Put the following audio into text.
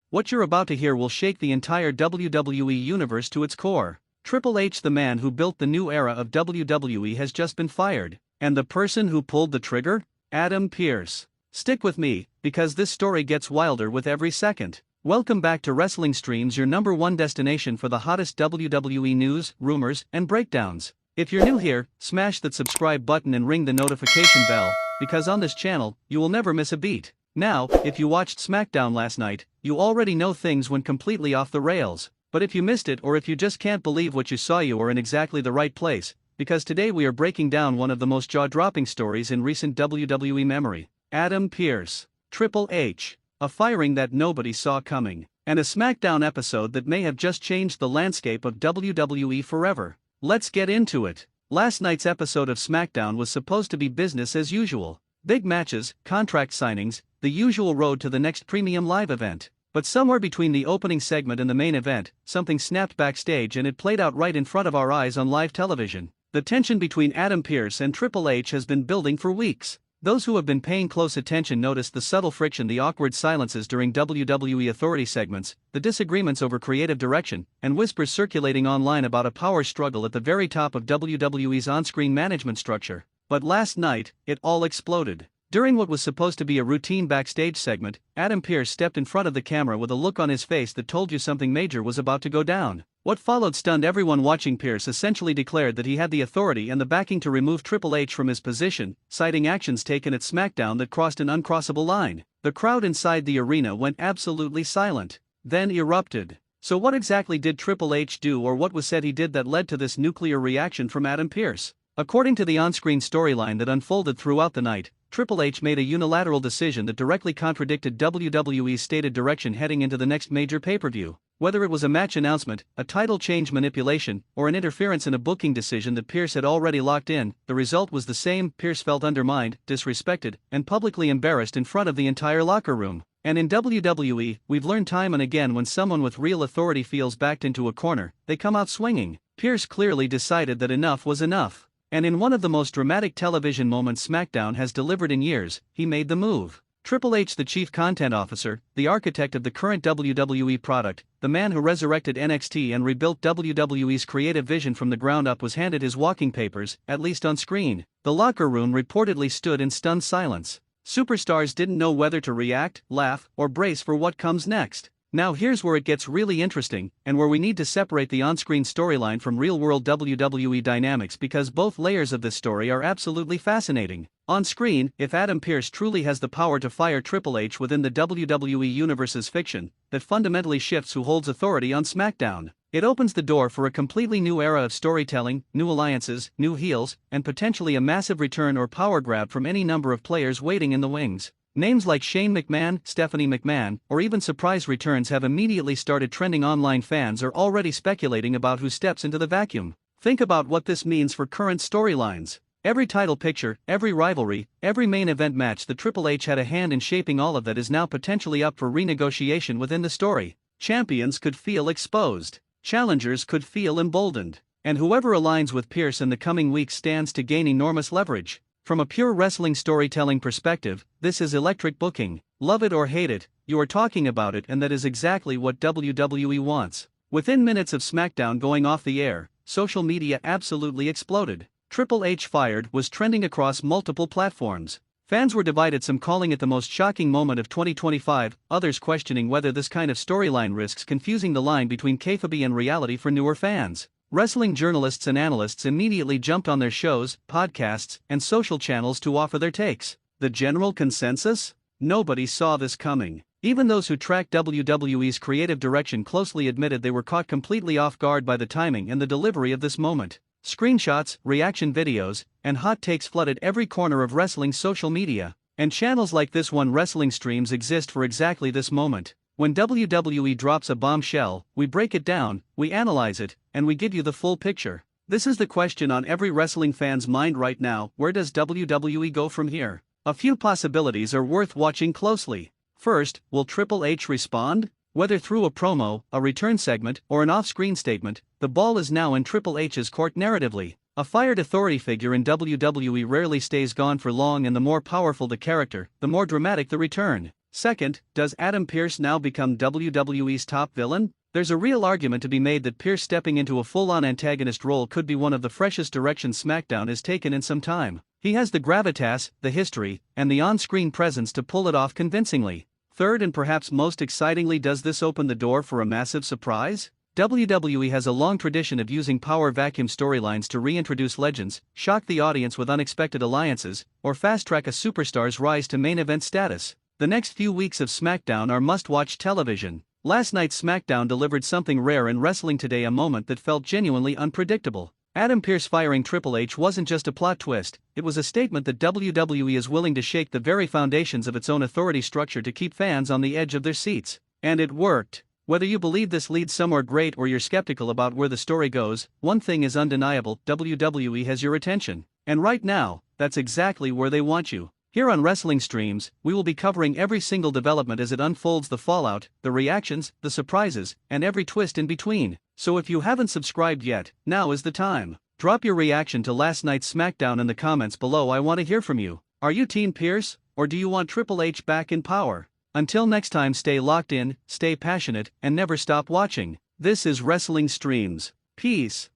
What you're about to hear will shake the entire WWE universe to its core. Triple H, the man who built the new era of WWE, has just been fired. And the person who pulled the trigger? Adam Pearce. Stick with me, because this story gets wilder with every second. Welcome back to Wrestling Streams, your #1 destination for the hottest WWE news, rumors, and breakdowns. If you're new here, smash that subscribe button and ring the notification bell, because on this channel, you will never miss a beat. Now, if you watched SmackDown last night, you already know things went completely off the rails. But if you missed it, or if you just can't believe what you saw, you are in exactly the right place, because today we are breaking down one of the most jaw-dropping stories in recent WWE memory. Adam Pearce, Triple H, a firing that nobody saw coming, and a SmackDown episode that may have just changed the landscape of WWE forever. Let's get into it. Last night's episode of SmackDown was supposed to be business as usual. Big matches, contract signings, the usual road to the next premium live event. But somewhere between the opening segment and the main event, something snapped backstage and it played out right in front of our eyes on live television. The tension between Adam Pearce and Triple H has been building for weeks. Those who have been paying close attention noticed the subtle friction, the awkward silences during WWE Authority segments, the disagreements over creative direction, and whispers circulating online about a power struggle at the very top of WWE's on-screen management structure. But last night, it all exploded. During what was supposed to be a routine backstage segment, Adam Pearce stepped in front of the camera with a look on his face that told you something major was about to go down. What followed stunned everyone watching. Pearce essentially declared that he had the authority and the backing to remove Triple H from his position, citing actions taken at SmackDown that crossed an uncrossable line. The crowd inside the arena went absolutely silent, then erupted. So what exactly did Triple H do, or what was said he did, that led to this nuclear reaction from Adam Pearce? According to the on-screen storyline that unfolded throughout the night, Triple H made a unilateral decision that directly contradicted WWE's stated direction heading into the next major pay-per-view. Whether it was a match announcement, a title change manipulation, or an interference in a booking decision that Pearce had already locked in, the result was the same. Pearce felt undermined, disrespected, and publicly embarrassed in front of the entire locker room. And in WWE, we've learned time and again, when someone with real authority feels backed into a corner, they come out swinging. Pearce clearly decided that enough was enough. And in one of the most dramatic television moments SmackDown has delivered in years, he made the move. Triple H, the chief content officer, the architect of the current WWE product, the man who resurrected NXT and rebuilt WWE's creative vision from the ground up, was handed his walking papers, at least on screen. The locker room reportedly stood in stunned silence. Superstars didn't know whether to react, laugh, or brace for what comes next. Now here's where it gets really interesting, and where we need to separate the on-screen storyline from real-world WWE dynamics, because both layers of this story are absolutely fascinating. On screen, if Adam Pearce truly has the power to fire Triple H within the WWE universe's fiction, that fundamentally shifts who holds authority on SmackDown. It opens the door for a completely new era of storytelling, new alliances, new heels, and potentially a massive return or power grab from any number of players waiting in the wings. Names like Shane McMahon, Stephanie McMahon, or even surprise returns have immediately started trending online. Fans are already speculating about who steps into the vacuum. Think about what this means for current storylines. Every title picture, every rivalry, every main event match that Triple H had a hand in shaping, all of that is now potentially up for renegotiation within the story. Champions could feel exposed. Challengers could feel emboldened. And whoever aligns with Pearce in the coming weeks stands to gain enormous leverage. From a pure wrestling storytelling perspective, this is electric booking. Love it or hate it, you are talking about it, and that is exactly what WWE wants. Within minutes of SmackDown going off the air, social media absolutely exploded. Triple H fired was trending across multiple platforms. Fans were divided, some calling it the most shocking moment of 2025, others questioning whether this kind of storyline risks confusing the line between kayfabe and reality for newer fans. Wrestling journalists and analysts immediately jumped on their shows, podcasts, and social channels to offer their takes. The general consensus? Nobody saw this coming. Even those who track WWE's creative direction closely admitted they were caught completely off guard by the timing and the delivery of this moment. Screenshots, reaction videos, and hot takes flooded every corner of wrestling social media. And channels like this one, Wrestling Streams, exist for exactly this moment. When WWE drops a bombshell, we break it down, we analyze it, and we give you the full picture. This is the question on every wrestling fan's mind right now: where does WWE go from here? A few possibilities are worth watching closely. First, will Triple H respond? Whether through a promo, a return segment, or an off-screen statement, the ball is now in Triple H's court narratively. A fired authority figure in WWE rarely stays gone for long, and the more powerful the character, the more dramatic the return. Second, does Adam Pearce now become WWE's top villain? There's a real argument to be made that Pearce stepping into a full-on antagonist role could be one of the freshest directions SmackDown has taken in some time. He has the gravitas, the history, and the on-screen presence to pull it off convincingly. Third, and perhaps most excitingly, does this open the door for a massive surprise? WWE has a long tradition of using power vacuum storylines to reintroduce legends, shock the audience with unexpected alliances, or fast-track a superstar's rise to main event status. The next few weeks of SmackDown are must-watch television. Last night's SmackDown delivered something rare in wrestling today, a moment that felt genuinely unpredictable. Adam Pearce firing Triple H wasn't just a plot twist, it was a statement that WWE is willing to shake the very foundations of its own authority structure to keep fans on the edge of their seats. And it worked. Whether you believe this leads somewhere great or you're skeptical about where the story goes, one thing is undeniable: WWE has your attention. And right now, that's exactly where they want you. Here on Wrestling Streams, we will be covering every single development as it unfolds, the fallout, the reactions, the surprises, and every twist in between. So if you haven't subscribed yet, now is the time. Drop your reaction to last night's SmackDown in the comments below. I want to hear from you. Are you Team Pearce, or do you want Triple H back in power? Until next time, stay locked in, stay passionate, and never stop watching. This is Wrestling Streams. Peace.